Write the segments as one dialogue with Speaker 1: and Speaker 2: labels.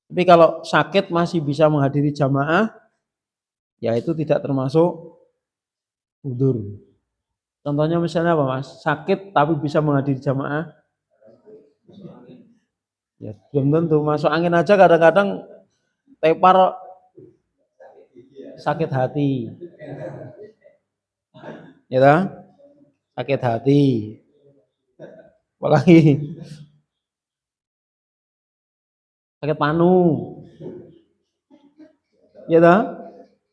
Speaker 1: Tapi kalau sakit masih bisa menghadiri jamaah, ya itu tidak termasuk udzur. Contohnya misalnya apa Mas? Sakit tapi bisa menghadiri jamaah? Ya belum tentu. Masuk angin aja kadang-kadang tepar sakit hati. Ya kan? Sakit hati. Apalagi sakit panu. Ya kan?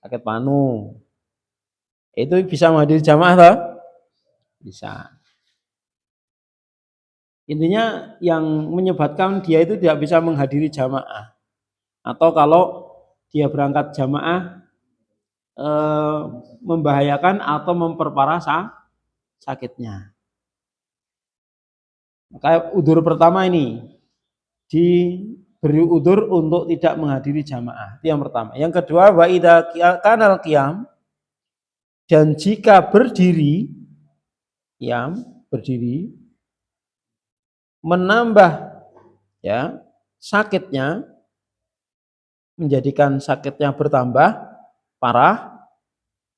Speaker 1: Sakit panu. Itu bisa menghadiri jamaah toh? Bisa. Intinya yang menyebabkan dia itu tidak bisa menghadiri jamaah. Atau kalau dia berangkat jamaah membahayakan atau memperparah sakitnya. Maka udzur pertama ini diberi udzur untuk tidak menghadiri jamaah. Itu yang pertama. Yang kedua, wa idza kanal qiyam, dan jika berdiri, qiyam berdiri menambah ya sakitnya, menjadikan sakitnya bertambah parah,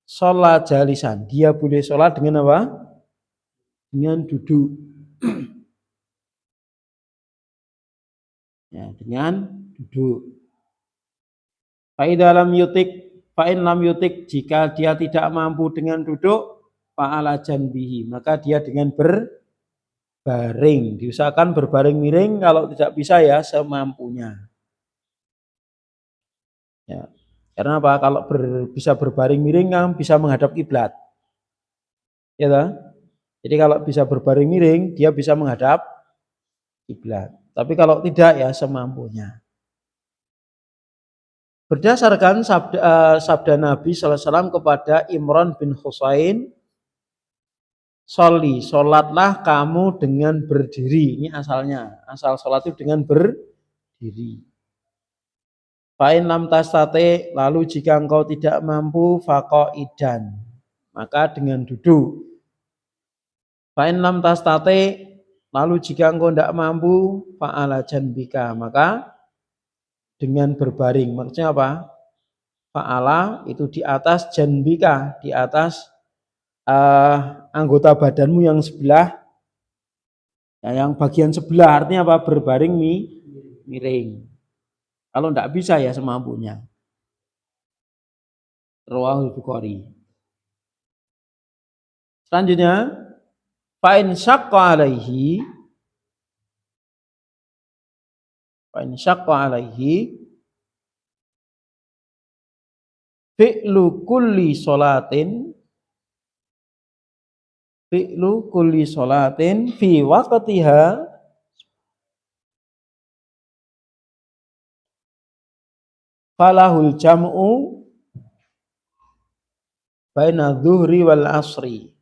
Speaker 1: sholat jalisan, dia boleh sholat dengan apa? Dengan duduk. Ya, dengan duduk. Fa'in lam yutik, jika dia tidak mampu dengan duduk, fa'ala janbihi, maka dia dengan berbaring, diusahakan berbaring miring, kalau tidak bisa ya semampunya. Ya. Karena apa? Kalau bisa berbaring miring kan bisa menghadap kiblat. Ya toh? Jadi kalau bisa berbaring miring, dia bisa menghadap kiblat. Tapi kalau tidak ya semampunya. Berdasarkan sabda Nabi SAW kepada Imran bin Husain, sholatlah kamu dengan berdiri. Ini asalnya, asal sholat itu dengan berdiri. Fa'in lam tastate, lalu jika engkau tidak mampu, faqaidan, maka dengan duduk. Fa'in lam tastate, lalu jika engkau tidak mampu, fa'ala janbika, maka dengan berbaring. Maksudnya apa? Fa'ala itu di atas janbika, di atas anggota badanmu yang sebelah, ya, yang bagian sebelah, artinya apa? Berbaring miring. Kalau tidak bisa ya semampunya. Rawahul Bukhari. Selanjutnya, fa'in syaqqa alaihi fi'lu kulli sholatin fi waqtiha falahul jam'u baina dhuhri wal asri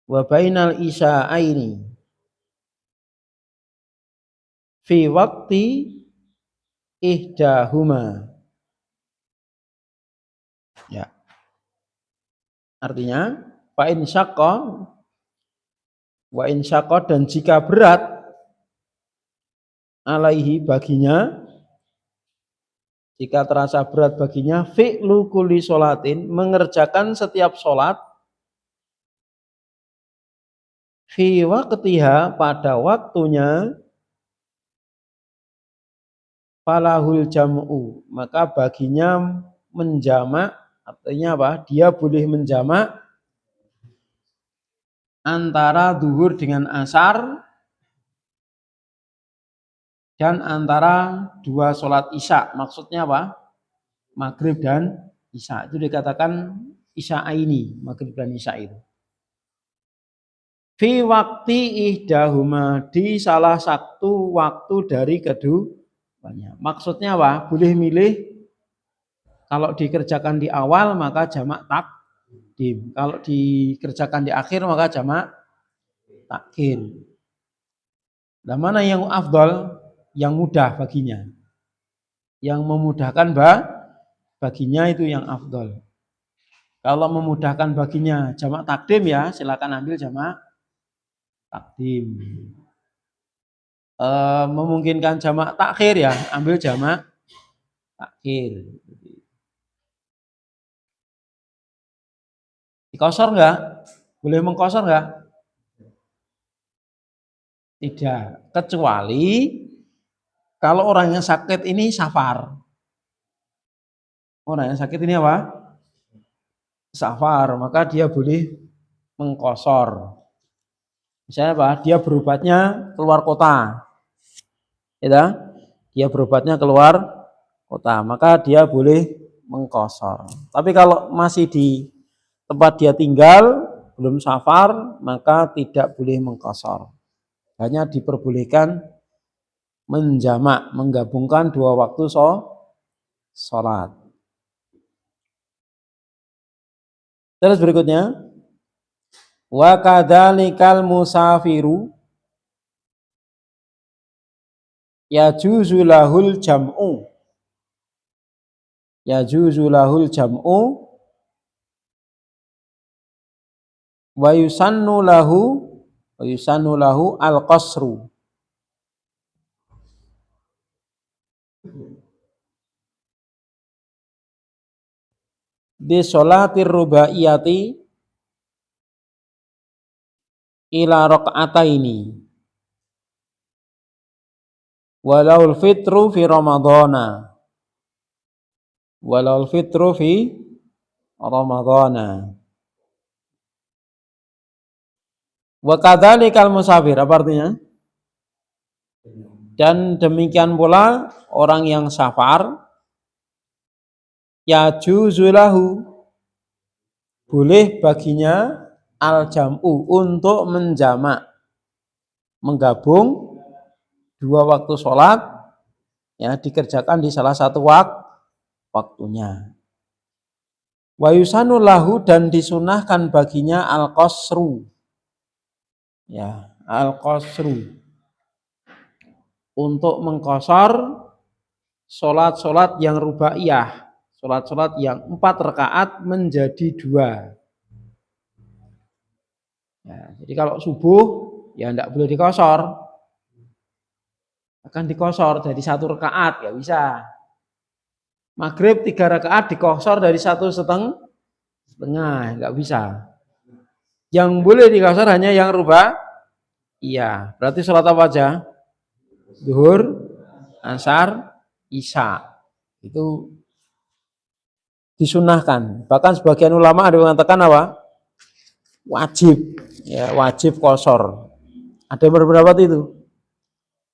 Speaker 1: wa bainal isya'aini fi waqti ihdahuma. Ya. Artinya fa in syaqqa wa in syaqqa, dan jika berat alaihi baginya, jika terasa berat baginya, fi'lu kulli sholatin, mengerjakan setiap sholat, fi waqtiha, pada waktunya, falahul jam'u, maka baginya menjamak, artinya apa? Dia boleh menjamak antara zuhur dengan asar dan antara dua sholat isya. Maksudnya apa? Maghrib dan isya. Itu dikatakan isya'aini, maghrib dan isya itu. Fi waktu ihdahuma, di salah satu waktu dari keduanya. Maksudnya apa? Boleh milih, kalau dikerjakan di awal maka jamak takdim, kalau dikerjakan di akhir maka jamak takhir. Nah, mana yang afdal? Yang mudah baginya, yang memudahkan baginya itu yang afdal. Kalau memudahkan baginya jamak takdim ya silakan ambil jamak takdim. memungkinkan jamak takhir ya ambil jamak takhir. Dikosor enggak? Boleh mengkosor enggak? Tidak, kecuali kalau orang yang sakit ini safar. Orang yang sakit ini apa? Safar, maka dia boleh mengkosor. Misalnya apa? Dia berobatnya keluar kota. Ya, dia berobatnya keluar kota, maka dia boleh mengkosor. Tapi kalau masih di tempat dia tinggal, belum safar, maka tidak boleh mengkosor. Hanya diperbolehkan menjamak, menggabungkan dua waktu sholat. Terus berikutnya, wa kadzalikal musafiru yajuzu lahul jam'u. Yajuzu lahul jam'u wa yusannu lahu al-qasru. Bi sholatir rubaiyati ila raq'ataini walau fitru fi ramadhana wa kadzalikal musafir, apa artinya? Dan demikian pula orang yang safar yajuzulahu, boleh baginya al-jam'u, untuk menjamak, menggabung dua waktu sholat ya, dikerjakan di salah satu waktunya. Wa yusanu lahu, dan disunahkan baginya al-qasru. Ya, al-qasru, untuk mengqasar sholat-sholat yang rubaiyah, sholat-sholat yang 4 rakaat menjadi 2. Ya, jadi kalau subuh ya tidak boleh dikosor, akan dikosor dari 1 rakaat, ya bisa. Maghrib 3 rakaat dikosor dari 1,5, nggak bisa. Yang boleh dikosor hanya yang iya. Berarti sholat apa aja? Zuhur, asar, isya. Itu disunahkan. Bahkan sebagian ulama ada yang mengatakan apa? Wajib. Ya, wajib kosor. Ada yang berpendapat itu.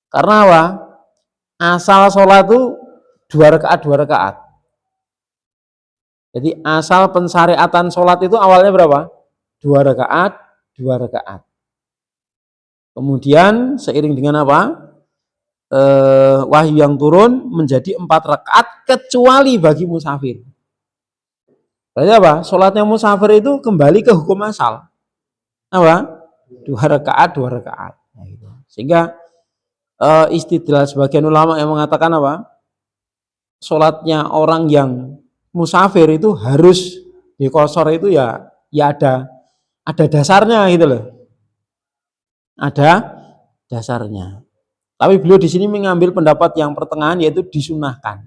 Speaker 1: Karena apa? Asal sholat itu 2 rakaat. Jadi asal pensyariatan sholat itu awalnya berapa? 2 rakaat. Kemudian seiring dengan apa? Wahyu yang turun menjadi 4 rakaat kecuali bagi musafir. Berarti apa? Sholatnya musafir itu kembali ke hukum asal. Apa? 2 rakaat. Nah, gitu. Sehingga istidlal sebagian ulama yang mengatakan apa? Sholatnya orang yang musafir itu harus dikosor itu ya ada dasarnya gitu loh. Ada dasarnya. Tapi beliau di sini mengambil pendapat yang pertengahan, yaitu disunahkan.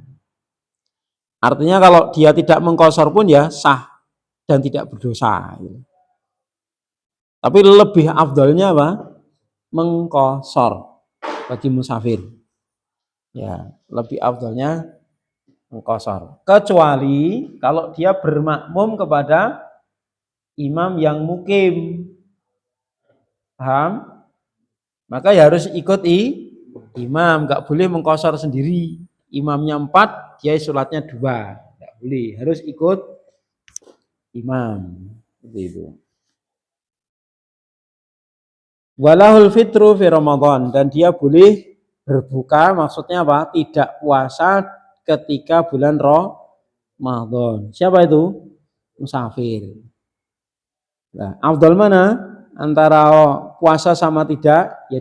Speaker 1: Artinya kalau dia tidak mengkosor pun ya sah dan tidak berdosa. Tapi lebih afdalnya apa? Mengkosor bagi musafir. Ya, lebih afdalnya mengkosor. Kecuali kalau dia bermakmum kepada imam yang mukim. Paham? Maka ya harus ikut imam, nggak boleh mengkosor sendiri. Imamnya 4, dia sholatnya 2, nggak boleh, harus ikut imam. Seperti itu. Walahul fitru fi Ramadan, dan dia boleh berbuka, maksudnya apa? Tidak puasa ketika bulan Ramadan. Siapa itu? Musafir. Nah, afdal mana? Antara puasa sama tidak, ya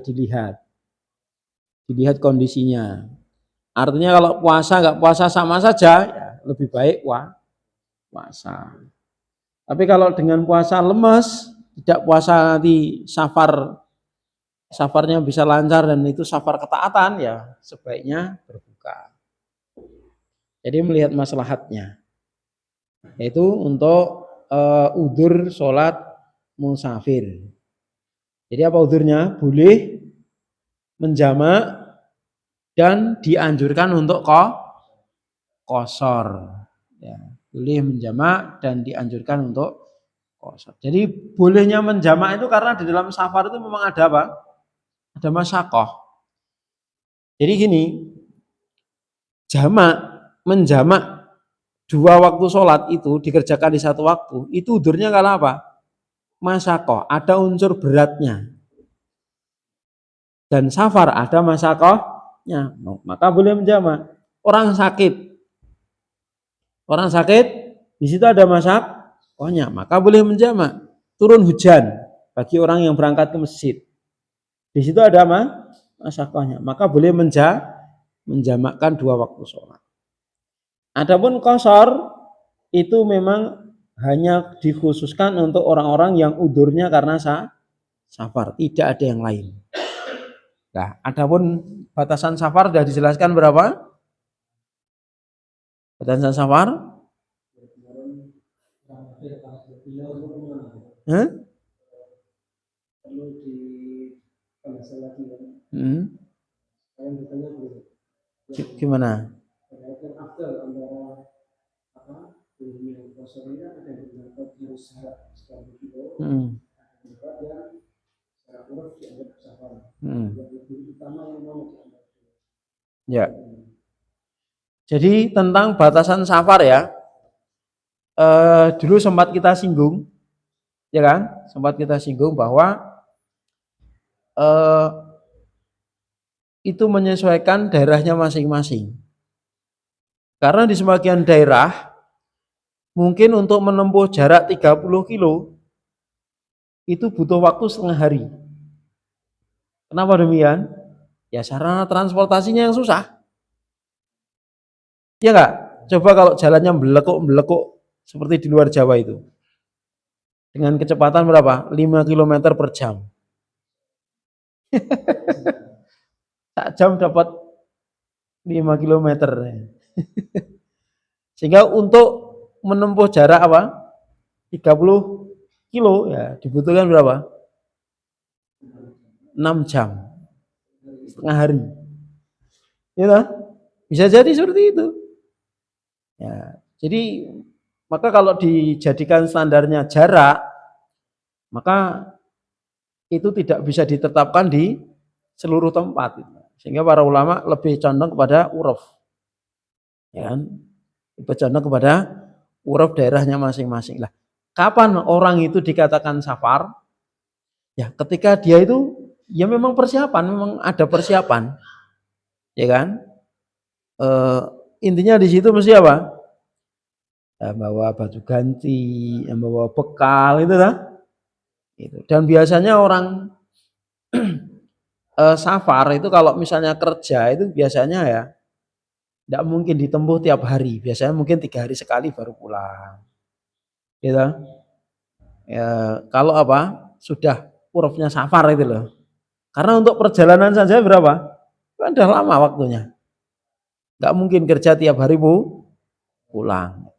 Speaker 1: dilihat kondisinya. Artinya kalau puasa nggak puasa sama saja, ya lebih baik puasa. Tapi kalau dengan puasa lemes, tidak puasa nanti safar safarnya bisa lancar dan itu safar ketaatan, ya sebaiknya berbuka. Jadi melihat maslahatnya, yaitu untuk udzur sholat musafir. Jadi apa udzurnya? Boleh menjamak dan dianjurkan untuk qashar. Ya, boleh menjamak dan dianjurkan untuk qashar. Jadi bolehnya menjamak itu karena di dalam safar itu memang ada apa? Ada masyaqqah. Jadi gini, menjamak dua waktu sholat itu dikerjakan di satu waktu, itu udzurnya kalau apa? Masyaqqah, ada unsur beratnya. Dan safar ada masyaqqahnya, maka boleh menjamak. Orang sakit di situ ada masyaqqahnya, maka boleh menjamak. Turun hujan bagi orang yang berangkat ke masjid, di situ ada masyaqqahnya, maka boleh menjamakkan dua waktu sholat. Adapun qashar itu memang hanya dikhususkan untuk orang-orang yang udzurnya karena safar, tidak ada yang lain. Nah, adapun batasan safar sudah dijelaskan berapa? Batasan safar? Gimana? Ya. Jadi tentang batasan safar ya, dulu sempat kita singgung, ya kan? Sempat kita singgung bahwa itu menyesuaikan daerahnya masing-masing. Karena di sebagian daerah mungkin untuk menempuh jarak 30 kilo itu butuh waktu setengah hari. Kenapa demikian? Ya sarana transportasinya yang susah. Ya enggak? Coba kalau jalannya belekuk seperti di luar Jawa itu. Dengan kecepatan berapa? 5 km per jam. Tak jam dapat 5 km. Sehingga untuk menempuh jarak apa? 30 kilo ya dibutuhkan berapa? 6 jam. Setengah hari. Ya, bisa jadi seperti itu. Ya, jadi maka kalau dijadikan standarnya jarak, maka itu tidak bisa ditetapkan di seluruh tempat. Sehingga para ulama lebih condong kepada uruf. Ya kan? Lebih condong kepada uruf daerahnya masing-masing. Lah, kapan orang itu dikatakan safar? Ya, ketika dia itu ya memang persiapan, memang ada persiapan. Ya kan? Intinya di situ mesti apa? Ya, bawa baju ganti, yang bawa bekal itu lah. Itu. Dan biasanya orang safar itu kalau misalnya kerja itu biasanya ya tidak mungkin ditempuh tiap hari. Biasanya mungkin 3 hari sekali baru pulang. Gitu. Ya, kalau apa? Sudah urufnya safar itu loh. Karena untuk perjalanan saja berapa? Kan udah lama waktunya. Nggak mungkin kerja tiap hari pulang.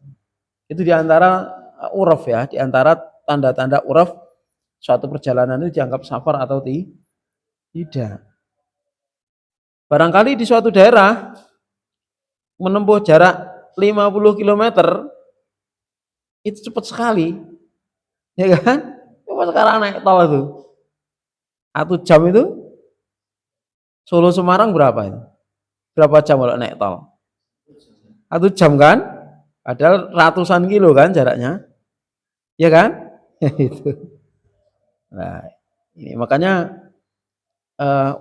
Speaker 1: Itu diantara uruf ya, diantara tanda-tanda uruf suatu perjalanan itu dianggap safar atau tidak. Barangkali di suatu daerah menempuh jarak 50 km itu cepat sekali, ya kan? Coba sekarang naik tol itu, 1 jam itu Solo Semarang berapa itu? Berapa jam kalau naik tol? 1 jam kan? Padahal ratusan kilo kan jaraknya, ya kan? Itu. Nah, ini makanya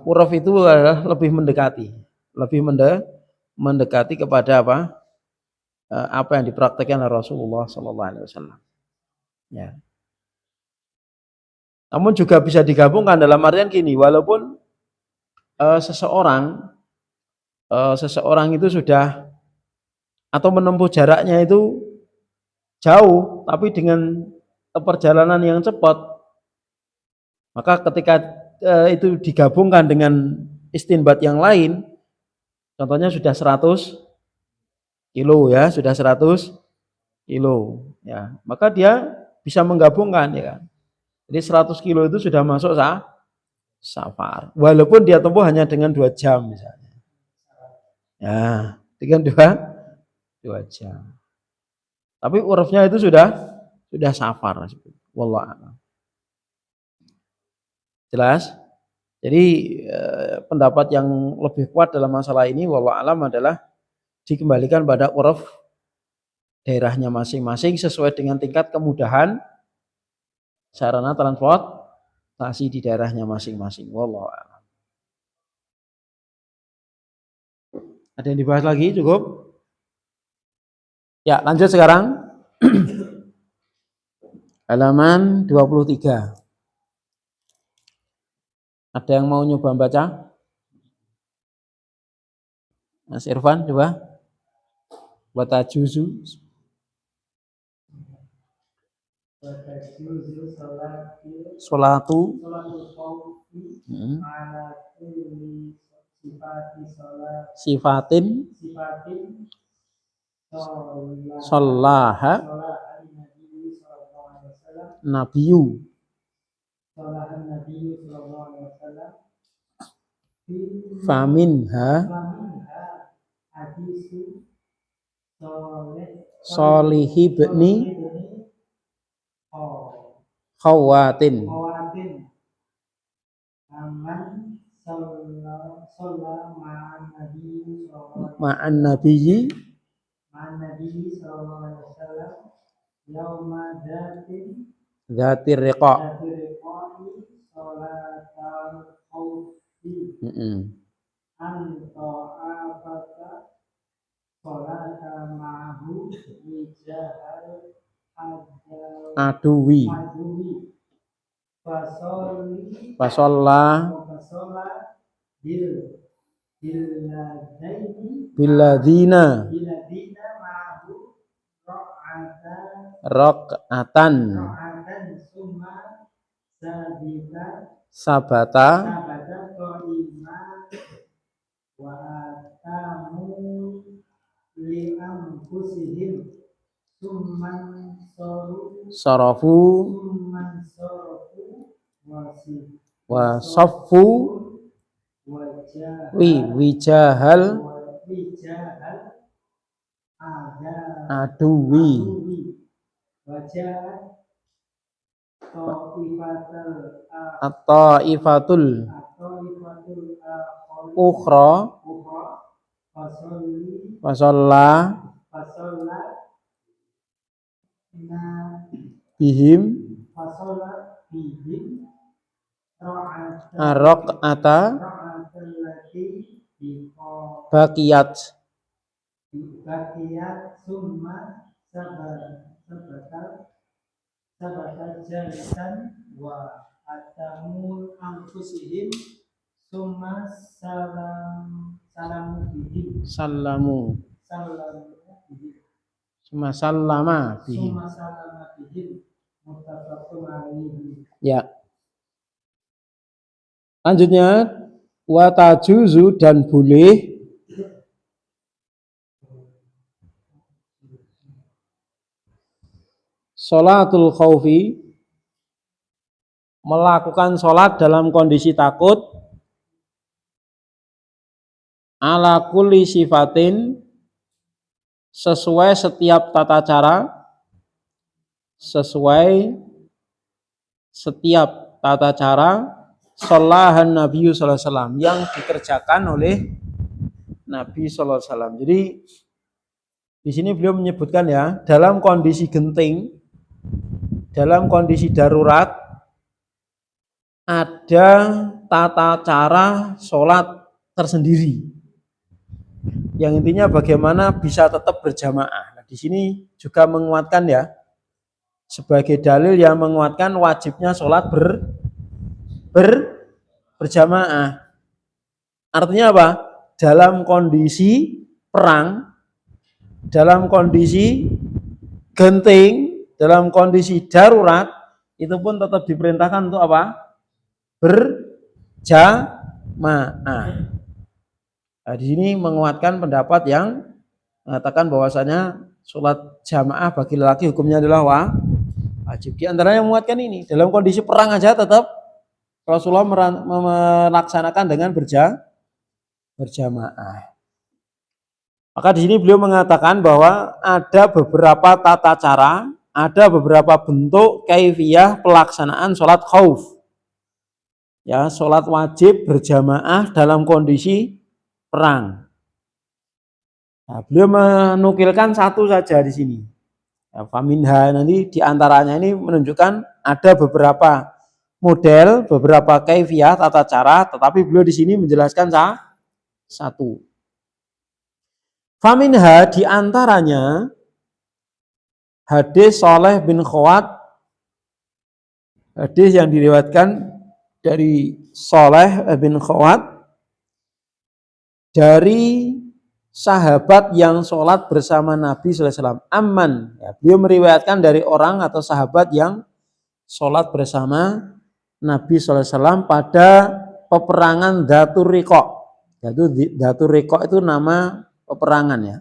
Speaker 1: uruf itu adalah lebih mendekati kepada apa yang dipraktekkan oleh Rasulullah Sallallahu Alaihi Wasallam. Ya. Namun juga bisa digabungkan dalam artian gini, walaupun seseorang itu sudah atau menempuh jaraknya itu jauh, tapi dengan perjalanan yang cepat, maka ketika itu digabungkan dengan istinbat yang lain, contohnya sudah 100 kilo ya, sudah 100 kilo ya, maka dia bisa menggabungkan ya kan. Jadi 100 kilo itu sudah masuk safar, walaupun dia tempuh hanya dengan 2 jam misalnya. Ya, dengan 2 jam. Tapi urufnya itu sudah safar. Wallahu a'lam. Jelas? Jadi pendapat yang lebih kuat dalam masalah ini wallahu a'lam adalah dikembalikan pada uruf daerahnya masing-masing sesuai dengan tingkat kemudahan sarana transportasi di daerahnya masing-masing. Wallahu a'lam. Ada yang dibahas lagi? Cukup? Ya, lanjut sekarang. Halaman 23. Ada yang mau nyoba baca? Mas Irfan, coba. Baca juzu. Sholatu. Sifatin. Shallaha. Nabiyu. Faminha Sholihi ibni Khawatin ma'an nabiyyi Dzatir riqa. Aduwi fasolla biladzina rok'atan sabata sarafu wa saffu wijahal aduwi at-taifatul ukhra fasalla bihim raq'ata baqiyat summa sabata jalisan wa atamul anfusihim summa salamu bihim summa sallama bihim muttafaqun alaihi. Ya. Lanjutnya wa tajuzu dan boleh sholatul khaufi melakukan sholat dalam kondisi takut ala kulli sifatin sesuai setiap tata cara sholahan Nabi sallallahu alaihi wasallam yang dikerjakan oleh Nabi sallallahu alaihi wasallam. Jadi di sini beliau menyebutkan ya, dalam kondisi genting, dalam kondisi darurat ada tata cara sholat tersendiri. Yang intinya bagaimana bisa tetap berjamaah. Nah, di sini juga menguatkan ya, sebagai dalil yang menguatkan wajibnya sholat berjamaah. Artinya apa? Dalam kondisi perang, dalam kondisi genting, dalam kondisi darurat, itu pun tetap diperintahkan untuk apa? jamaah. Nah, di sini menguatkan pendapat yang mengatakan bahwasanya sholat jamaah bagi lelaki hukumnya adalah wajib. Di antaranya yang menguatkan ini, dalam kondisi perang aja tetap Rasulullah melaksanakan dengan berjamaah. Maka di sini beliau mengatakan bahwa ada beberapa tata cara, ada beberapa bentuk kaifiyah pelaksanaan sholat khauf. Ya, sholat wajib berjamaah dalam kondisi perang. Nah, beliau menukilkan satu saja di sini. Ya, faminha nanti diantaranya ini menunjukkan ada beberapa model, beberapa kaifiyah tata cara, tetapi beliau di sini menjelaskan satu. Faminha diantaranya hadis Saleh bin Khawat, hadis yang diriwayatkan dari Saleh bin Khawat dari sahabat yang sholat bersama Nabi SAW. Amman, ya, beliau meriwayatkan dari orang atau sahabat yang sholat bersama Nabi SAW pada peperangan Dzatur Riqa. Dzatur Riqa itu nama peperangan ya.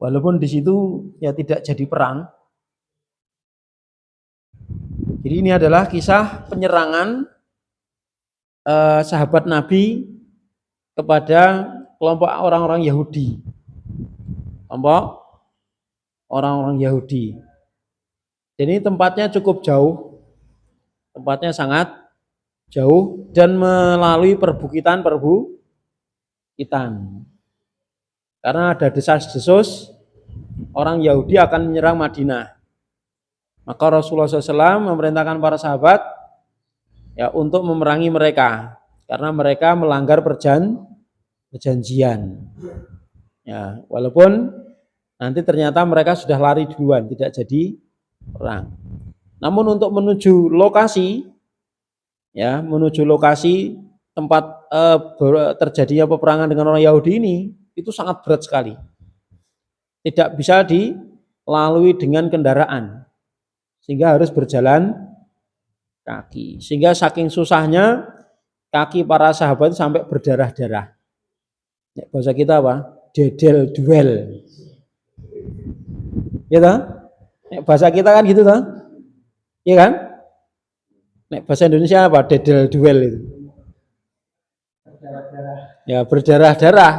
Speaker 1: Walaupun di situ ya tidak jadi perang. Jadi ini adalah kisah penyerangan sahabat Nabi kepada kelompok orang-orang Yahudi. Kelompok orang-orang Yahudi. Jadi tempatnya cukup jauh. Tempatnya sangat jauh dan melalui perbukitan. Karena ada desas-desus orang Yahudi akan menyerang Madinah. Maka Rasulullah SAW memerintahkan para sahabat ya untuk memerangi mereka karena mereka melanggar perjanjian. Ya, walaupun nanti ternyata mereka sudah lari duluan, tidak jadi perang. Namun untuk menuju lokasi tempat terjadinya peperangan dengan orang Yahudi ini itu sangat berat sekali. Tidak bisa dilalui dengan kendaraan. Sehingga harus berjalan kaki. Sehingga saking susahnya kaki para sahabat itu sampai berdarah-darah. Bahasa kita apa? Dedel duel. Ya toh? Bahasa kita kan gitu toh? Iya kan? Bahasa Indonesia apa? Dedel duel itu. Ya berdarah-darah.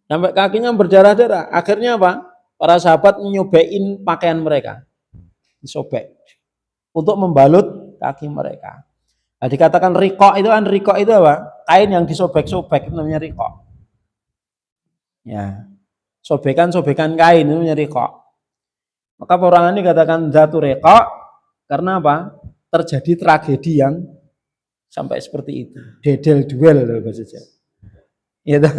Speaker 1: Sampai kakinya berdarah-darah. Akhirnya apa? Para sahabat nyobain pakaian mereka. Disobek untuk membalut kaki mereka. Nah, dikatakan riqaq itu apa? Kain yang disobek-sobek itu namanya riqaq. Ya. Sobekan-sobekan kain itu namanya riqaq. Maka peperangan ini dikatakan Dzatur Riqa karena apa? Terjadi tragedi yang sampai seperti itu. Dedel duel dalam bahasa Jawa. Ya toh?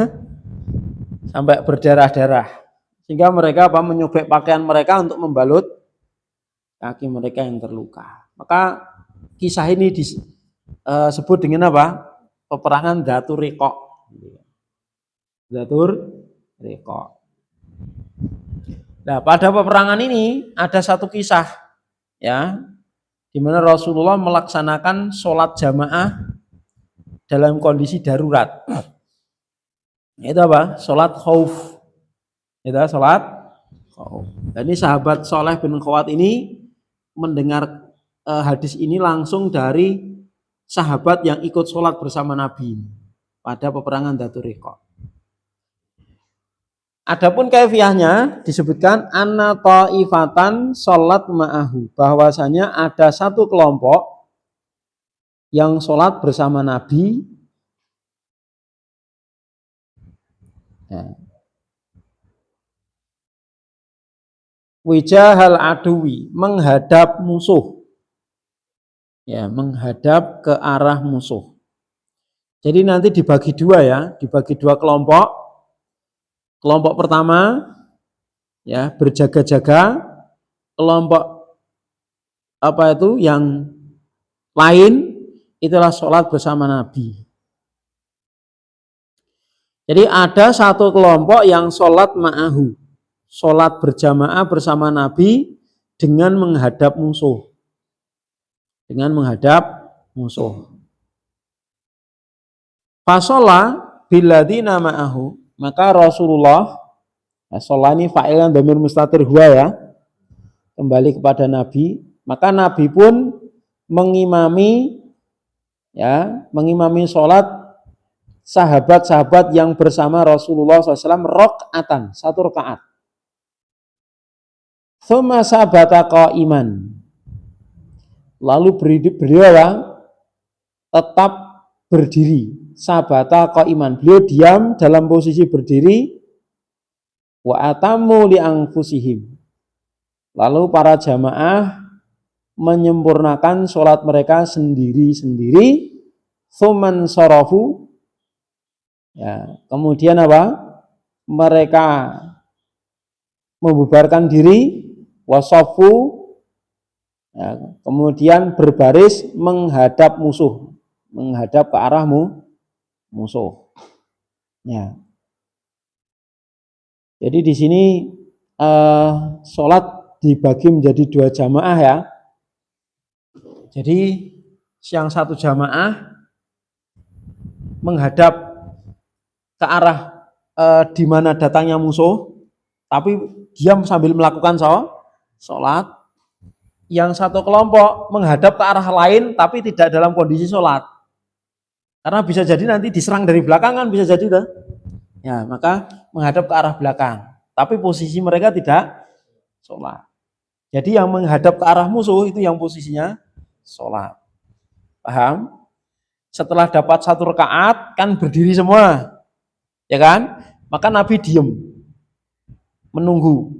Speaker 1: Sampai berdarah-darah. Sehingga mereka apa? Menyobek pakaian mereka untuk membalut kaki mereka yang terluka. Maka kisah ini disebut dengan apa? Peperangan Dzatur Riqa. Dzatur Riqa. Nah, pada peperangan ini ada satu kisah ya, di mana Rasulullah melaksanakan sholat jamaah dalam kondisi darurat. Itu apa? Sholat khauf. Itu sholat khauf. Dan ini sahabat Saleh bin Khawat ini mendengar hadis ini langsung dari sahabat yang ikut sholat bersama Nabi pada peperangan Dzatur Riqa. Adapun kaifiyahnya disebutkan anna ta'ifatan sholat ma'ahu, bahwasanya ada satu kelompok yang sholat bersama Nabi. Ya. Wijahal aduwi, menghadap musuh. Ya, menghadap ke arah musuh. Jadi nanti dibagi dua ya, dibagi dua kelompok. Kelompok pertama ya berjaga-jaga, kelompok apa itu yang lain itulah sholat bersama Nabi. Jadi ada satu kelompok yang sholat ma'ahu, sholat berjamaah bersama Nabi dengan menghadap musuh. Dengan menghadap musuh. Fasola billadina ma'ahu, maka Rasulullah, sholat ini fa'ilan dhamir mustatir huwa ya, kembali kepada Nabi, maka Nabi pun mengimami ya, mengimami sholat sahabat-sahabat yang bersama Rasulullah SAW rok'atan, satu rakaat. Tsumma sabata qa'iman, lalu beliau tetap berdiri. Sabata qa'iman, beliau diam dalam posisi berdiri. Wa atamu li anfusihim, lalu para jamaah menyempurnakan sholat mereka sendiri-sendiri. Tsumman sarafu, ya, kemudian apa? Mereka membubarkan diri. Wasofu, ya, kemudian berbaris menghadap musuh, menghadap ke arah musuh. Ya. Jadi di sini sholat dibagi menjadi 2 jamaah ya. Jadi yang satu jamaah menghadap ke arah di mana datangnya musuh, tapi diam sambil melakukan sholat. Yang satu kelompok menghadap ke arah lain, tapi tidak dalam kondisi sholat. Karena bisa jadi nanti diserang dari belakang kan, bisa jadi dah. Ya, maka menghadap ke arah belakang, tapi posisi mereka tidak sholat. Jadi yang menghadap ke arah musuh itu yang posisinya sholat. Paham? Setelah dapat 1 rakaat kan berdiri semua, ya kan? Maka Nabi diem, menunggu.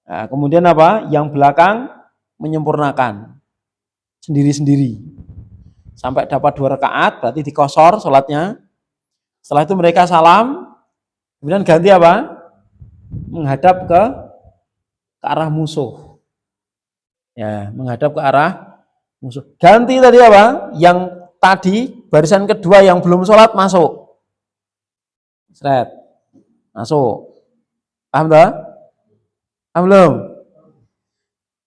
Speaker 1: Nah, kemudian apa? Yang belakang menyempurnakan sendiri-sendiri sampai dapat 2 rakaat, berarti dikosor sholatnya. Setelah itu mereka salam, kemudian ganti apa? Menghadap ke arah musuh. Ya, menghadap ke arah musuh. Ganti tadi apa? Yang tadi barisan kedua yang belum sholat masuk. Seret. Masuk. Paham tak? Paham belum?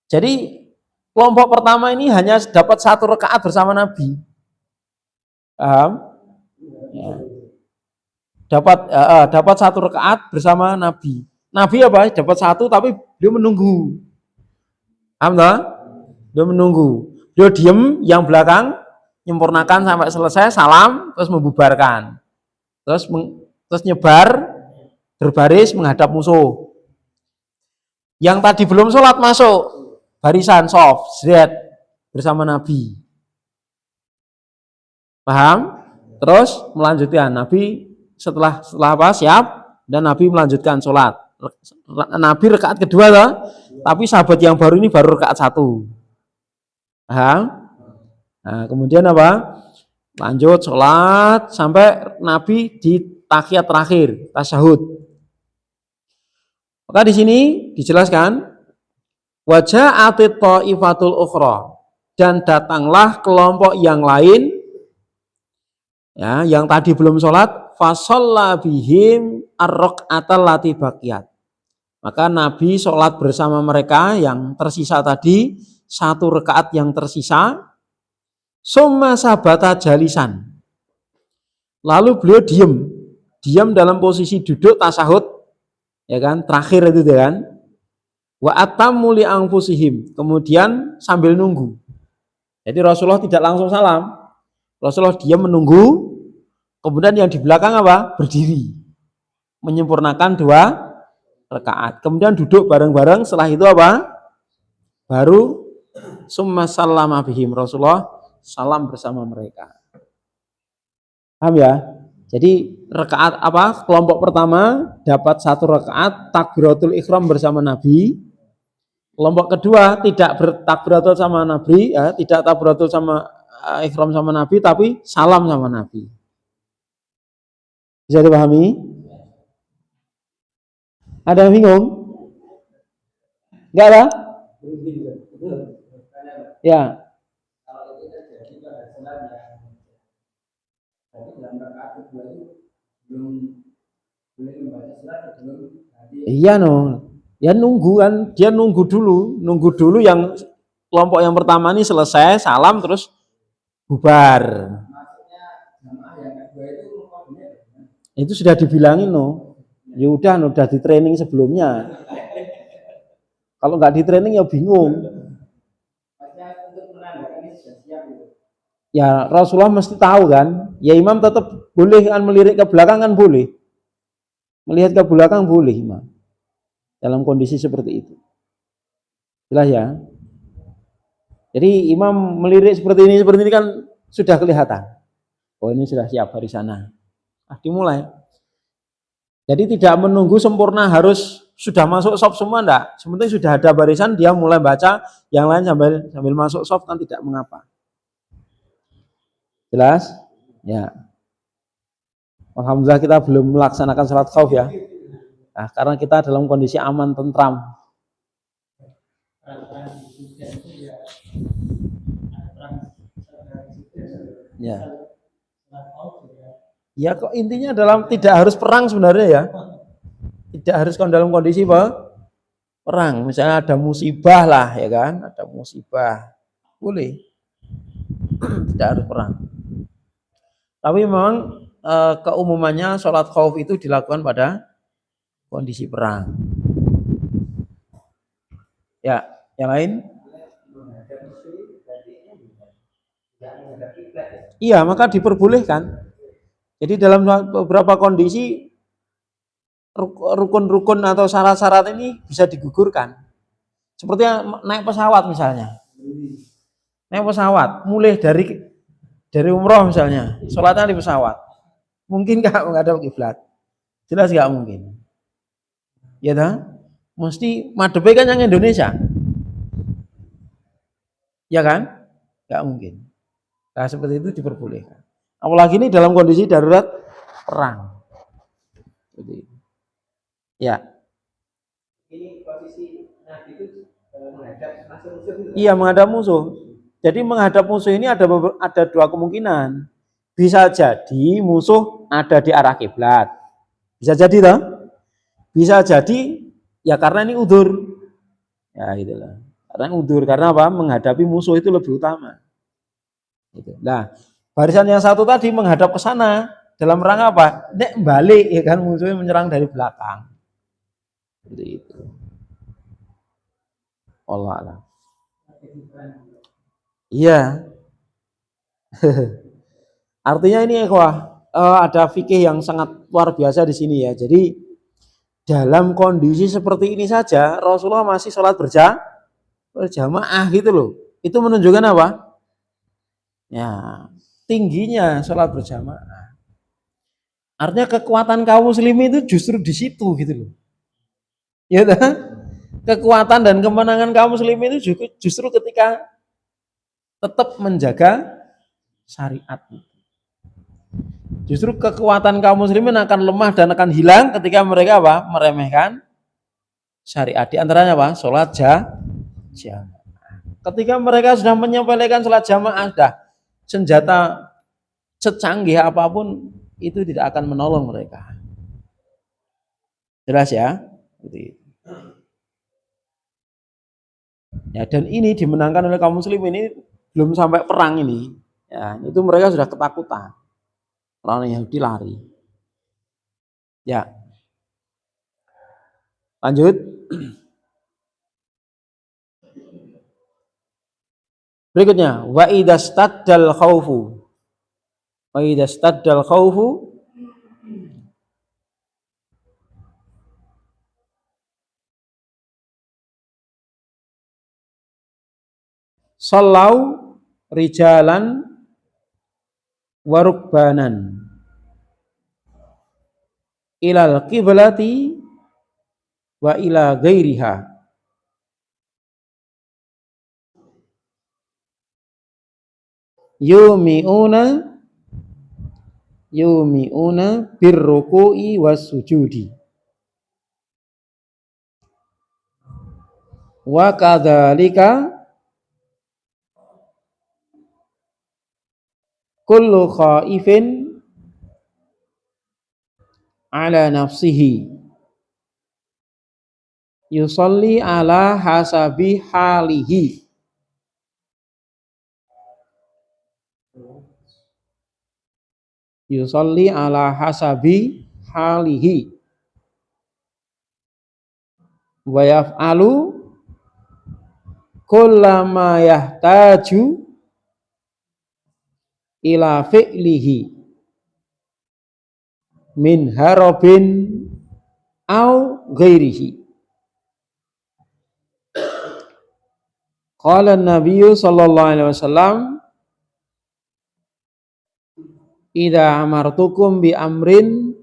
Speaker 1: Jadi kelompok pertama ini hanya dapat 1 rakaat bersama Nabi. Paham? Ya. Dapat 1 rakaat bersama Nabi. Nabi apa? Dapat 1 tapi dia menunggu. Paham tak? Dia menunggu. Dia diem, yang belakang menyempurnakan sampai selesai, salam, terus membubarkan. Terus nyebar, berbaris menghadap musuh. Yang tadi belum sholat masuk, barisan soft, zret, bersama Nabi. Paham? Terus melanjutkan. Nabi setelah apa? Siap, dan Nabi melanjutkan sholat. Nabi rakaat kedua loh, tapi sahabat yang baru ini baru rakaat 1. Paham? Nah, kemudian apa? Lanjut sholat sampai Nabi di tahiyat terakhir, tasyahud. Maka di sini dijelaskan waja'atit ta'ifatul ukhra, dan datanglah kelompok yang lain ya, yang tadi belum sholat, fasalla bihim ar-raq'atal lati baqiyat. Maka Nabi sholat bersama mereka yang tersisa tadi, 1 rakaat yang tersisa. Summa sabata jalisan, lalu beliau diam dalam posisi duduk tasyahud, ya kan, terakhir itu kan. Wa atammu li anfusihim, kemudian sambil nunggu. Jadi Rasulullah tidak langsung salam, Rasulullah diam menunggu, kemudian yang di belakang apa? Berdiri, menyempurnakan 2 rakaat, kemudian duduk bareng-bareng. Setelah itu apa? Baru summa sallama bihim, Rasulullah salam bersama mereka. Paham ya? Jadi rakaat apa? Kelompok pertama dapat 1 rakaat takbiratul ihram bersama Nabi. Kelompok kedua tidak bertakbiratul sama Nabi, ya, tidak takbiratul sama ihram sama Nabi, tapi salam sama Nabi. Bisa dipahami? Ada yang bingung? Enggak ada? Ya. Iya no, ya nunggu kan, dia nunggu dulu yang kelompok yang pertama ini selesai salam terus bubar. Itu sudah dibilangin no. Ya udah di training sebelumnya. Kalau nggak di training ya bingung. Ya Rasulullah mesti tahu kan. Ya imam tetap boleh kan melirik ke belakang kan boleh. Melihat ke belakang boleh imam. Dalam kondisi seperti itu. Jelas ya. Jadi imam melirik seperti ini kan sudah kelihatan. Oh ini sudah siap hari sana. Dimulai. Jadi tidak menunggu sempurna harus sudah masuk shop semua enggak. Sebenarnya sudah ada barisan dia mulai baca, yang lain sambil masuk shop kan tidak mengapa. Jelas? Ya. Alhamdulillah kita belum melaksanakan salat khauf ya. Nah, karena kita dalam kondisi aman tentram. Ya. Ya kok intinya dalam tidak harus perang sebenarnya ya. Tidak harus dalam kondisi perang. Misalnya ada musibah lah ya kan, ada musibah. Boleh. Tidak harus perang. Tapi memang keumumannya sholat khauf itu dilakukan pada kondisi perang. Ya, yang lain? Iya, maka diperbolehkan. Jadi dalam beberapa kondisi rukun-rukun atau syarat-syarat ini bisa digugurkan. Seperti naik pesawat misalnya. Naik pesawat, mulai dari umroh misalnya, sholatnya di pesawat. Mungkin nggak menghadap kiblat? Jelas nggak mungkin. Ya dah, mesti madhepe kan yang Indonesia. Ya kan? Nggak mungkin. Nah seperti itu diperbolehkan. Apalagi ini dalam kondisi darurat perang. Jadi, ya. Ini posisi Nabi itu menghadap musuh. Iya menghadap musuh. Jadi menghadap musuh ini ada dua kemungkinan. Bisa jadi musuh ada di arah kiblat. Bisa jadi toh? Bisa jadi ya karena ini udzur. Ya gitulah. Karena udzur, karena apa? Menghadapi musuh itu lebih utama. Gitu. Nah, barisan yang satu tadi menghadap ke sana dalam rangka apa? Nek balik ya kan, musuhnya menyerang dari belakang. Seperti itu. Allah Allah. Iya. Artinya ini ada fikih yang sangat luar biasa di sini ya. Jadi dalam kondisi seperti ini saja Rasulullah masih sholat berjamaah gitu loh. Itu menunjukkan apa? Ya, tingginya sholat berjamaah. Artinya kekuatan kaum muslimin itu justru di situ gitu loh. Ya kan? Kekuatan dan kemenangan kaum muslimin itu justru ketika tetap menjaga syariat. Justru kekuatan kaum muslimin akan lemah dan akan hilang ketika mereka apa? Meremehkan syariat. Di antaranya apa? Sholat jamaah. Ketika mereka sudah menyepelekan sholat jamaah, sudah senjata secanggih apapun itu tidak akan menolong mereka. Jelas ya? Ya, dan ini dimenangkan oleh kaum muslim ini belum sampai perang ini. Ya, itu mereka sudah ketakutan. Orang Yahudi lari. Ya. Lanjut. Berikutnya, wa idastaddal khaufu. Wa idastaddal khaufu sallau rijalan warukbanan ilal qiblati wa ila ghairiha yumi'una birruku'i was sujudi wa kadzalika kullu khaifin ala nafsihi yusalli ala hasabi halihi. yusolli ala hasabi halihi wa yaf'alu kullama yahtaju ila fi'lihi min harobin au ghairihi. Qala an-nabiyyu sallallahu alaihi wasallam idza amartukum bi amrin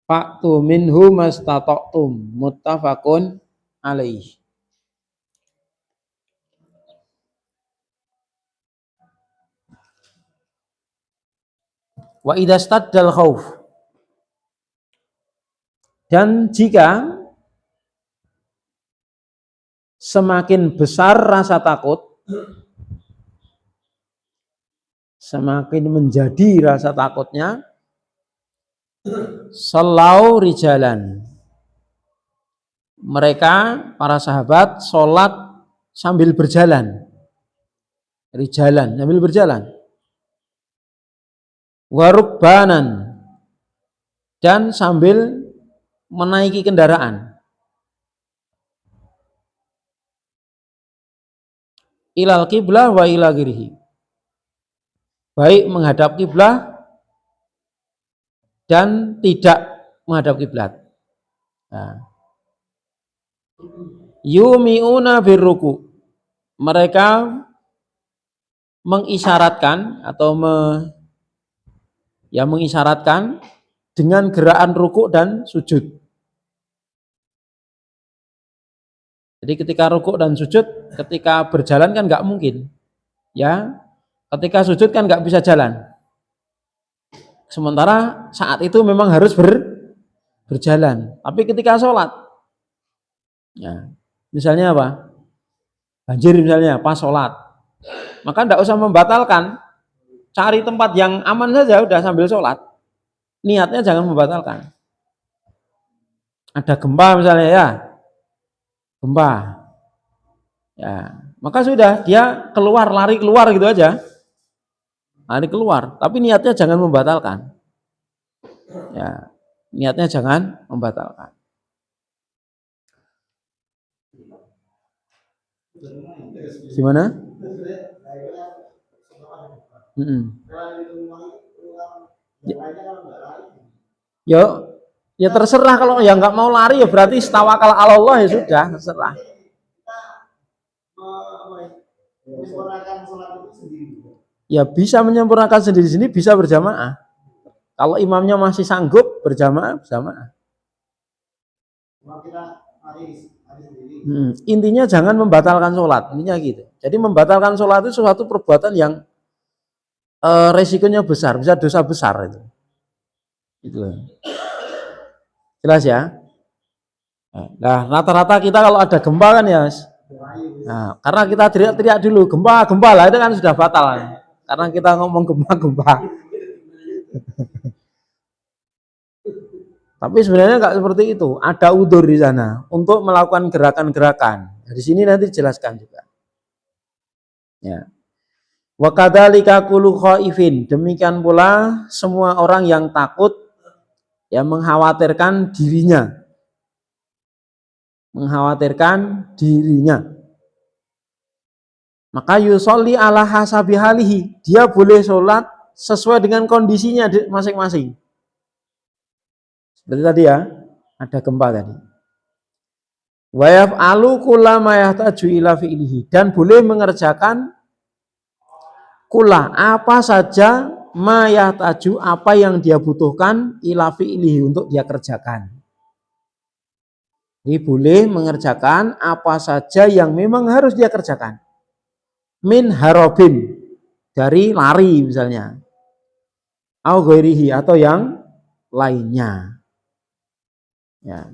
Speaker 1: fa'tu minhu mastata'tum, muttafaqun alaih. Wa idza staddal khauf, dan jika semakin besar rasa takut, semakin menjadi rasa takutnya, sallau rijalan, mereka para sahabat sholat sambil berjalan, rijalan sambil berjalan, warukbanan, dan sambil menaiki kendaraan, ilal qiblah wa ila girihi, baik menghadap kiblah dan tidak menghadap kiblat. Nah, yumiuna birruku, mereka mengisyaratkan atau mengisyaratkan dengan gerakan rukuk dan sujud. Jadi ketika rukuk dan sujud, ketika berjalan kan nggak mungkin, ya. Ketika sujud kan nggak bisa jalan. Sementara saat itu memang harus berjalan. Tapi ketika sholat, ya, misalnya apa? Banjir misalnya pas sholat, maka tidak usah membatalkan. Cari tempat yang aman saja udah sambil sholat. Niatnya jangan membatalkan. Ada gempa misalnya, ya, gempa, ya, maka sudah dia keluar, lari keluar gitu aja. Lari keluar, tapi niatnya jangan membatalkan. Ya, niatnya jangan membatalkan. Gimana? Ya, ya terserah, kalau yang nggak mau lari ya berarti istawakal ala Allah, ya sudah, terserah. Ya bisa menyempurnakan sendiri-sendiri, bisa berjamaah. Kalau imamnya masih sanggup berjamaah, berjamaah. Intinya jangan membatalkan sholat, intinya gitu. Jadi membatalkan sholat itu suatu perbuatan yang resikonya besar, bisa dosa besar itu. Gitu. Jelas ya? Nah, rata-rata kita kalau ada gempa kan ya, nah, karena kita teriak-teriak dulu gempa lah, itu kan sudah batal. Karena kita ngomong gempa. Tapi sebenarnya nggak seperti itu. Ada udzur di sana untuk melakukan gerakan-gerakan. Di sini nanti dijelaskan juga. Ya. Wa kadzalika kullu khaifin. Demikian pula semua orang yang takut, yang mengkhawatirkan dirinya. Mengkhawatirkan dirinya. Maka yusolli ala hasabi halihi, dia boleh sholat sesuai dengan kondisinya masing-masing. Seperti tadi ya, ada gempa tadi. Wa yaf'alu kullama yahtaju ila fi'lihi, dan boleh mengerjakan kula, apa saja, ma yahtaju, apa yang dia butuhkan, ila fi'lihi, untuk dia kerjakan. Jadi boleh mengerjakan apa saja yang memang harus dia kerjakan. Min harobin, dari lari misalnya, au ghairihi, atau yang lainnya, ya.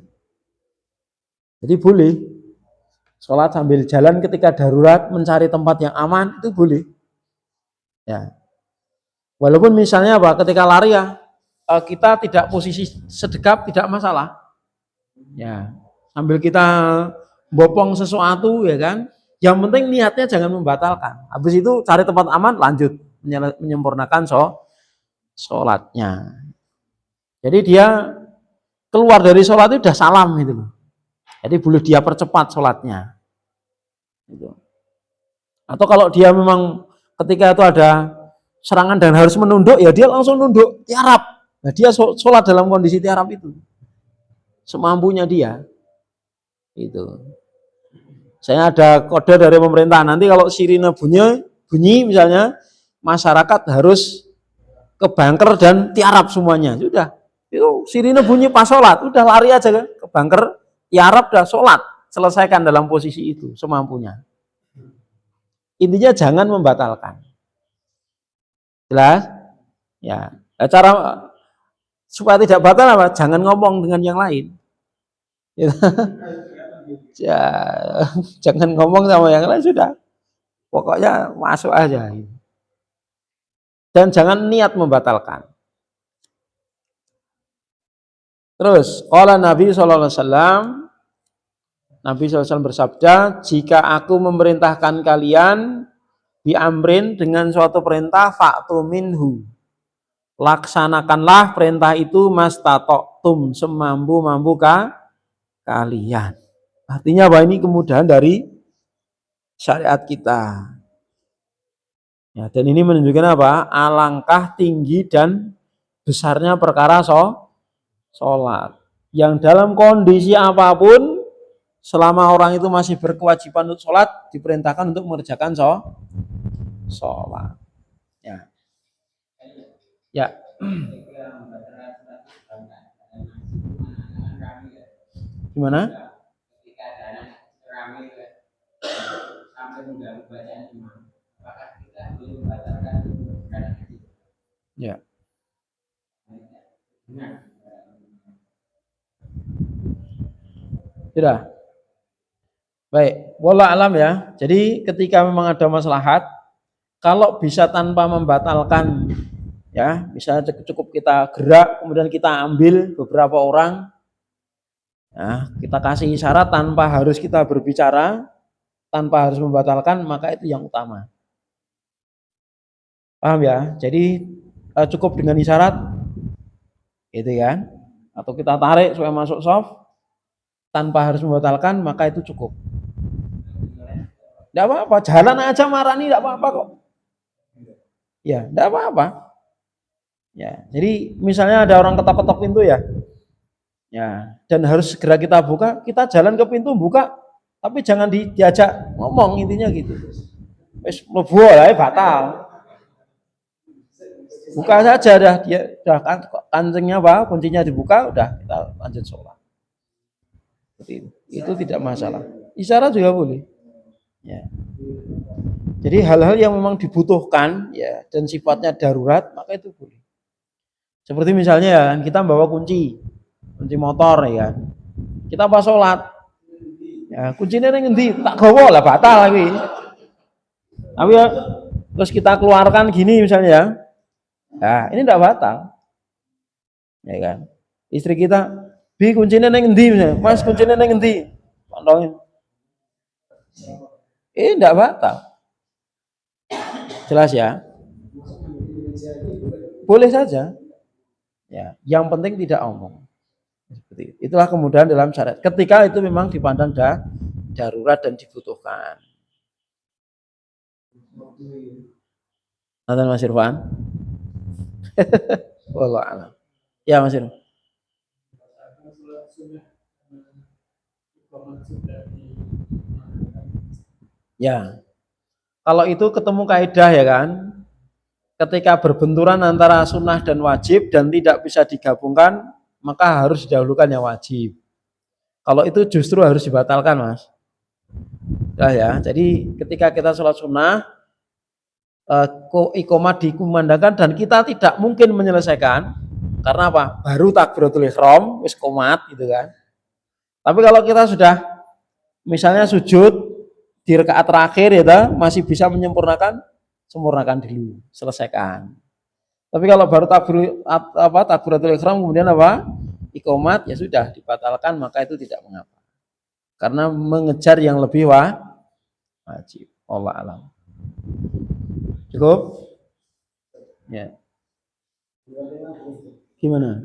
Speaker 1: Jadi boleh sholat sambil jalan ketika darurat, mencari tempat yang aman, itu boleh, ya. Walaupun misalnya apa, ketika lari ya kita tidak posisi sedekap, tidak masalah, ya. Sambil kita bopong sesuatu, ya kan. Yang penting niatnya jangan membatalkan. Habis itu cari tempat aman, lanjut menyempurnakan sholatnya. Jadi dia keluar dari sholat itu udah salam gitu loh. Jadi boleh dia percepat sholatnya. Gitu. Atau kalau dia memang ketika itu ada serangan dan harus menunduk, ya dia langsung nunduk, tiarap. Nah dia sholat dalam kondisi tiarap itu. Semampunya dia. Itu. Saya ada kode dari pemerintah, nanti kalau sirine bunyi misalnya, masyarakat harus ke bunker dan tiarap semuanya. Sudah. Itu sirine bunyi pas sholat, udah lari aja ke bunker, tiarap, udah sholat. Selesaikan dalam posisi itu, semampunya. Intinya jangan membatalkan. Jelas? Ya. Cara supaya tidak batal apa? Jangan ngomong dengan yang lain. Ya, jangan ngomong sama yang lain, sudah. Pokoknya masuk aja. Dan jangan niat membatalkan. Terus, qala Nabi sallallahu alaihi wasallam, Nabi SAW bersabda, jika aku memerintahkan kalian biamrin dengan suatu perintah, fa'tu minhu, laksanakanlah perintah itu mastata'tum, semampu-mampu kalian. Artinya bahwa ini kemudahan dari syariat kita. Ya, dan ini menunjukkan apa? Alangkah tinggi dan besarnya perkara sholat. Yang dalam kondisi apapun, selama orang itu masih berkewajiban untuk sholat, diperintahkan untuk mengerjakan sholat. Ya. Ya. Gimana? Ya. Sudah. Baik, wallah alam ya. Jadi ketika memang ada maslahat, kalau bisa tanpa membatalkan, ya, misalnya cukup kita gerak, kemudian kita ambil beberapa orang, ya, kita kasih isyarat tanpa harus kita berbicara, tanpa harus membatalkan, maka itu yang utama. Paham ya? Jadi cukup dengan isyarat, gitu kan? Atau kita tarik supaya masuk soft, tanpa harus membatalkan, maka itu cukup. Tidak apa-apa, jalan aja marani, tidak apa-apa kok. Ya, tidak apa-apa. Ya, jadi misalnya ada orang ketok-ketok pintu ya, ya, dan harus segera kita buka, kita jalan ke pintu buka, tapi jangan diajak ngomong, intinya gitu. Wis mlebu lah, batal. Buka saja dah, dia dah kancingnya apa, kuncinya dibuka, udah kita lanjut sholat. Itu tidak masalah. Isyarat juga boleh. Ya. Jadi hal-hal yang memang dibutuhkan ya dan sifatnya darurat, maka itu boleh. Seperti misalnya ya, kita bawa kunci motor ya. Kita pas sholat, ya kuncinya yang ngendi, tak gowo lah, batal lagi. Tapi ya, terus kita keluarkan gini misalnya ya, nah ini tidak batal, ya kan? Istri kita, bi kuncinya yang ngendi misalnya, mas kuncinya yang ngendi, tolongin. Ini tidak batal. Jelas ya? Boleh saja. Ya, yang penting tidak omong. Seperti itu. Itulah kemudahan dalam syariat. Ketika itu memang dipandang darurat dan dibutuhkan. Nonton Mas Irfan? Wallah alam. Ya Mas Irfan. Ya. Kalau itu ketemu kaidah ya kan? Ketika berbenturan antara sunnah dan wajib dan tidak bisa digabungkan, maka harus didahulukan yang wajib. Kalau itu justru harus dibatalkan, Mas. Ya, jadi ketika kita sholat sunnah, iqomah dikumandangkan dan kita tidak mungkin menyelesaikan, karena apa? Baru takbiratul ihram, wis qomat gitu kan. Tapi kalau kita sudah misalnya sujud di rakaat terakhir ya, masih bisa sempurnakan dulu, selesaikan. Tapi kalau baru takbiratul ihram kemudian apa? Iqomat, ya sudah dibatalkan, maka itu tidak mengapa. Karena mengejar yang lebih wajib. Allah alam. Cukup? Ya. Gimana?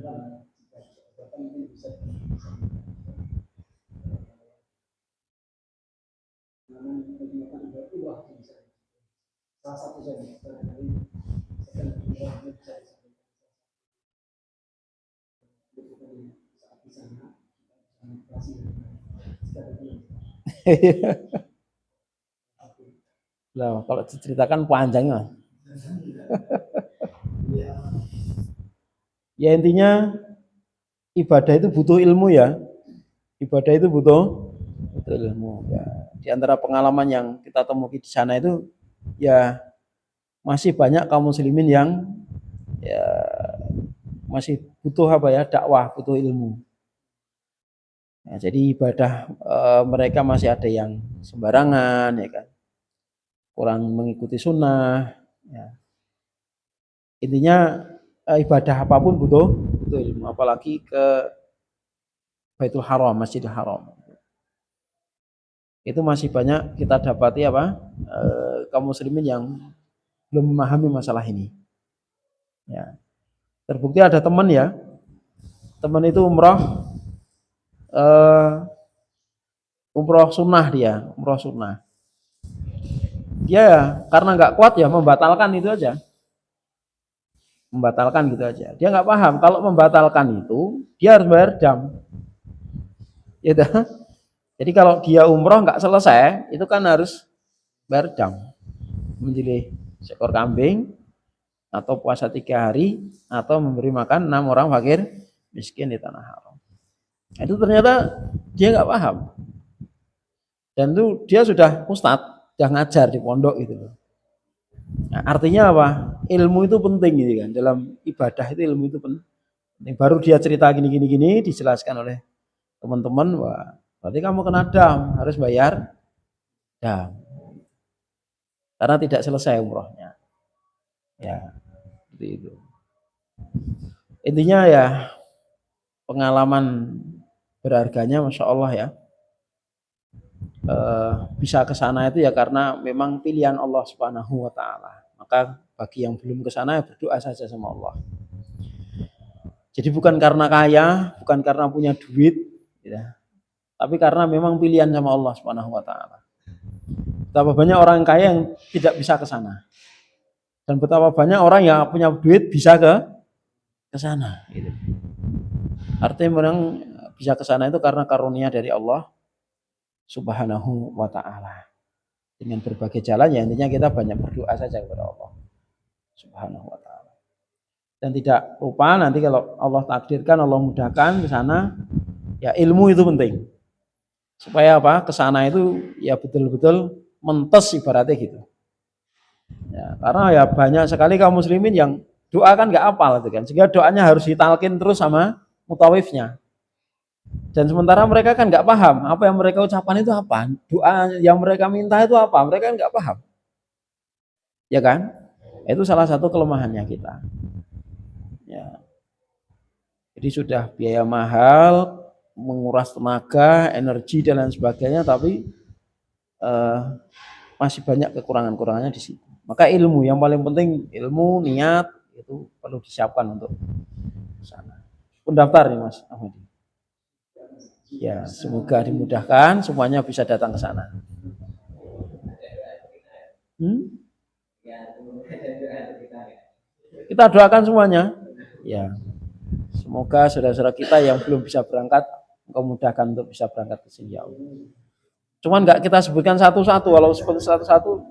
Speaker 1: Nah, kalau diceritakan panjang ya. Ya intinya ibadah itu butuh ilmu ya. Ibadah itu butuh ilmu. Ya. Di antara pengalaman yang kita temukan di sana itu ya masih banyak kaum muslimin yang ya masih butuh apa ya dakwah, butuh ilmu. Nah, jadi ibadah mereka masih ada yang sembarangan ya kan, kurang mengikuti sunnah. Ya. Intinya ibadah apapun butuh ilmu, apalagi ke Baitul Haram, Masjidil Haram. Itu masih banyak kita dapati apa kaum muslimin yang belum memahami masalah ini. Ya. Terbukti ada teman ya, teman itu umroh sunnah dia, umroh sunnah. Dia ya, karena nggak kuat ya membatalkan itu aja, membatalkan gitu aja. Dia nggak paham kalau membatalkan itu dia harus bayar dam, gitu. Jadi kalau dia umroh nggak selesai, itu kan harus bayar dam, menjadi seekor kambing, atau puasa 3 hari, atau memberi makan 6 orang fakir miskin di tanah haram. Itu ternyata dia nggak paham. Dan itu dia sudah ustadz, sudah ngajar di pondok itu. Nah, artinya apa? Ilmu itu penting gitu kan. Dalam ibadah itu ilmu itu penting. Baru dia cerita gini, dijelaskan oleh teman-teman, wah, berarti kamu kena dam, harus bayar dam. Karena tidak selesai umrohnya. Ya, seperti itu. Intinya ya pengalaman berharganya, masya Allah ya. Bisa ke sana itu ya karena memang pilihan Allah Subhanahu wa taala. Maka bagi yang belum ke sana ya berdoa saja sama Allah. Jadi bukan karena kaya, bukan karena punya duit, ya, tapi karena memang pilihan sama Allah Subhanahu wa taala. Betapa banyak orang kaya yang tidak bisa ke sana. Dan betapa banyak orang yang punya duit bisa ke sana gitu. Artinya memang bisa ke sana itu karena karunia dari Allah Subhanahu wa taala. Dengan berbagai jalan ya intinya kita banyak berdoa saja kepada Allah Subhanahu wa taala. Dan tidak lupa nanti kalau Allah takdirkan, Allah mudahkan ke sana, ya ilmu itu penting. Supaya apa? Ke sana itu ya betul-betul mentes ibaratnya gitu. Ya, karena ya banyak sekali kaum muslimin yang doa kan nggak hafal itu kan. Sehingga doanya harus ditalkin terus sama mutawifnya. Dan sementara mereka kan nggak paham apa yang mereka ucapkan itu apa, doa yang mereka minta itu apa, mereka kan nggak paham, ya kan? Itu salah satu kelemahannya kita. Ya. Jadi sudah biaya mahal, menguras tenaga, energi dan lain sebagainya, tapi masih banyak kekurangan-kurangannya di situ. Maka ilmu yang paling penting, ilmu, niat itu perlu disiapkan untuk sana. Pendaftar nih Mas Ahmadi. Ya, semoga dimudahkan semuanya bisa datang ke sana. Kita doakan semuanya. Ya. Semoga saudara-saudara kita yang belum bisa berangkat, Engkau mudahkan untuk bisa berangkat ke sini ya Allah. Cuman nggak kita sebutkan satu-satu, walau seperti satu-satu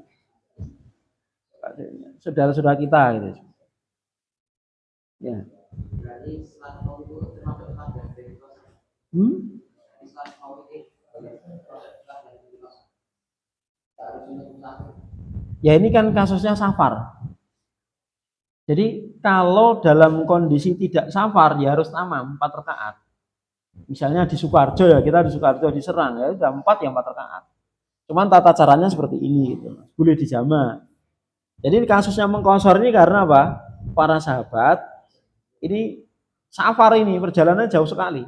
Speaker 1: saudara-saudara kita gitu. Ya. Ya ini kan kasusnya safar. Jadi kalau dalam kondisi tidak safar ya harus tamam 4 rakaat. Misalnya di Sukoharjo ya, kita di Sukoharjo diserang ya udah 4 ya 4 rakaat. Cuman tata caranya seperti ini gitu. Boleh dijama. Jadi kasusnya mengkosor ini karena apa? Para sahabat ini safar ini perjalanannya jauh sekali.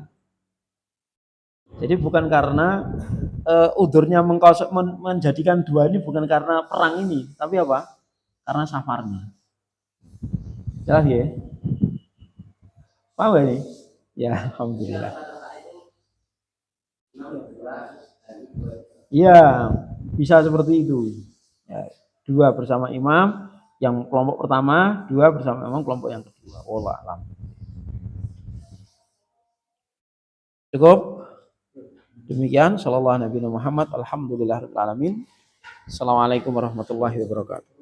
Speaker 1: Jadi bukan karena udurnya menjadikan 2 ini bukan karena perang ini, tapi apa? Karena safarnya. Jelas ya? Paham gak nih? Ya, alhamdulillah. Iya, bisa seperti itu. Ya, dua bersama imam, yang kelompok pertama, dua bersama imam kelompok yang kedua. Wallah alam. Cukup? Demikian, sallallahu Nabi Muhammad, alhamdulillah alamin. Assalamualaikum warahmatullahi wabarakatuh.